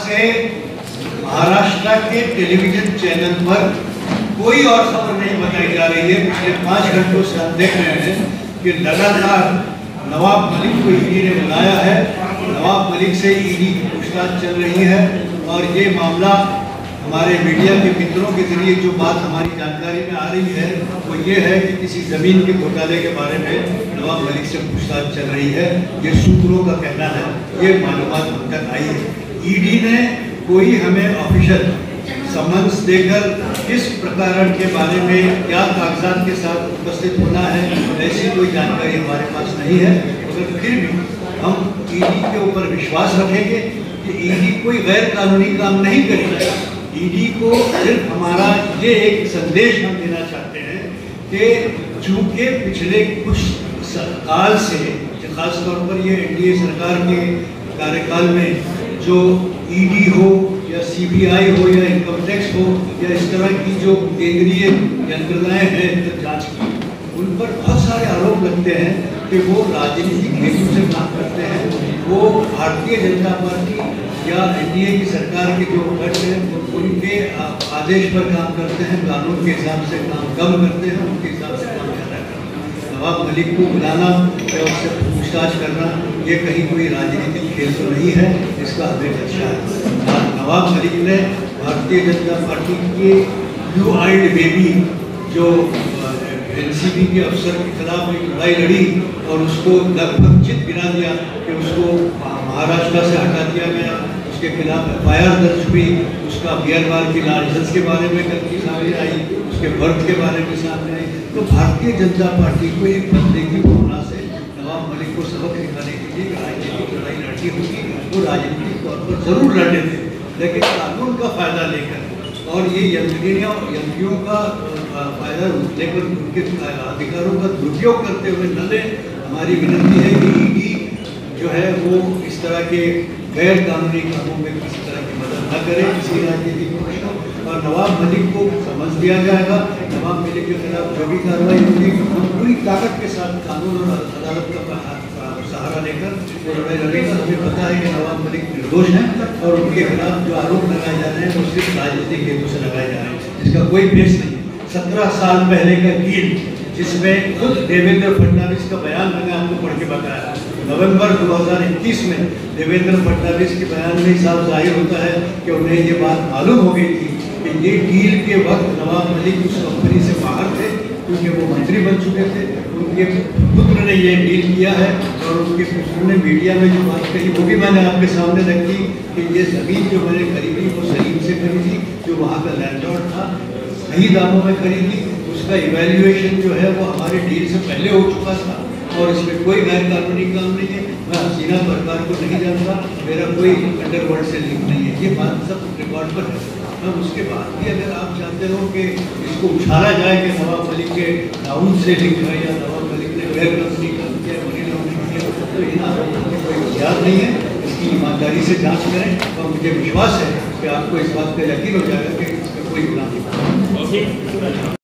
से महाराष्ट्र के television channel पर कोई और खबर नहीं बताई जा रही है। पिछले 5 घंटों से हम देख रहे हैं कि लगातार नवाब मलिक को ईडी ने बुलाया है। नवाब मलिक से ईडी की पूछताछ चल रही है और ये मामला हमारे मीडिया के मित्रों के जरिए जो बात हमारी जानकारी में आ रही है वो ये है कि किसी ज़मीन के घोटाले के बारे में नवाब मलिक से पूछताछ चल रही है। ये सूत्रों का कहना है, ये मालूमात हम तक आई है। ईडी ने कोई हमें ऑफिशियल समन्स देकर किस प्रकरण के बारे में क्या कागजात के साथ उपस्थित होना है ऐसी कोई जानकारी हमारे पास नहीं है। मगर फिर भी हम ईडी के ऊपर विश्वास रखेंगे कि ईडी कोई गैर कानूनी काम नहीं करेगा। ईडी को सिर्फ हमारा ये एक संदेश हम देना चाहते हैं कि चूँकि पिछले कुछ साल से खासतौर पर ये एनडीए सरकार के कार्यकाल में जो ईडी हो या सीबीआई हो या इनकम टैक्स हो या इस तरह की जो केंद्रीय यंत्रणाएं हैं जांच की, उन पर बहुत सारे आरोप लगते हैं कि वो राजनीतिक हेतु से काम करते हैं। वो भारतीय जनता पार्टी या एनडीए की सरकार के जो गठ हैं उनके आदेश पर काम करते हैं, कानून के हिसाब से काम कम करते हैं, उनके हिसाब से काम ज़्यादा करते हैं। नवाब मलिक को बुलाना या उससे पूछताछ करना ये कहीं कोई राजनीतिक खेल तो नहीं है, इसका हमें खदशा है। नवाब मलिक ने भारतीय जनता पार्टी के ब्लू आइड बेबी जो एनसीबी के अफसर के खिलाफ एक लड़ाई लड़ी और उसको लगभग चित गिरा दिया कि उसको महाराष्ट्र से हटा दिया गया, उसके खिलाफ एफआईआर दर्ज हुई, उसका बियरबार की लाइसेंस के बारे में गलती सामने आई, उसके बर्थ के बारे में सामने आई। तो भारतीय जनता पार्टी को एक बंदे की भावना से नवाब मलिक को सबक सिखाने के लिए राजनीतिक लड़ाई लड़नी होगी। वो राजनीतिक तौर पर जरूर लड़े थे, लेकिन कानून का फायदा लेकर और ये यंत्रियों का फायदा लेकर उनके अधिकारों का दुरुपयोग करते हुए न ले। हमारी विनती है कि ईडी जो है वो इस तरह के गैर कानूनी कामों में किसी तरह की मदद न करे किसी राजनीतिक पक्ष को, और नवाब मलिक को समझ दिया जाएगा। नवाब मलिक के खिलाफ जो भी कार्रवाई होगी हम पूरी ताकत के साथ कानून और अदालत का सहारा लेकर वो लड़ाई लड़ेगा। हमें पता है कि नवाब मलिक निर्दोष हैं और उनके खिलाफ जो आरोप लगाए जा रहे हैं वो सिर्फ राजनीतिक हेतु से लगाए जा रहे हैं, जिसका कोई बेस नहीं। 17 साल पहले का डील जिसमें खुद देवेंद्र फडणवीस का बयान मैंने आपको पढ़ के बताया, नवंबर 2021 में देवेंद्र फडणवीस के बयान में साफ जाहिर होता है कि उन्हें ये बात मालूम हो गई थी कि ये डील के वक्त नवाब मलिक उस कंपनी से बाहर थे क्योंकि वो मंत्री बन चुके थे। उनके पुत्र ने ये डील किया है और उनके पुत्र ने मीडिया में जो बात कही वो भी मैंने आपके सामने रखी कि ये ज़मीन जो मैंने खरीदी वो सलीम से खरीदी, जो वहाँ का लैंडलॉर्ड था, सही दामों में खरीदी। उसका इवैल्यूएशन जो है वो हमारे डील से पहले हो चुका था और इसमें कोई गैर कानूनी काम नहीं है। मैं हसीना सरकार को नहीं जानता, मेरा कोई अंडरवर्ल्ड से लिंक नहीं है, ये बात सब रिकॉर्ड पर है। हम उसके बाद भी अगर आप चाहते हो कि इसको उछाला जाए कि नवाब मलिक के डाउन से लिंक है या नवाब मलिक ने गैर कानूनी काम किया, मनी लॉन्ड्रिंग किया, तो ये ना कोई इख्तियार नहीं है। इसकी ईमानदारी से जाँच करें और मुझे विश्वास है कि आपको इस बात का यकीन हो जाएगा कि इसका कोई गुनाह नहीं।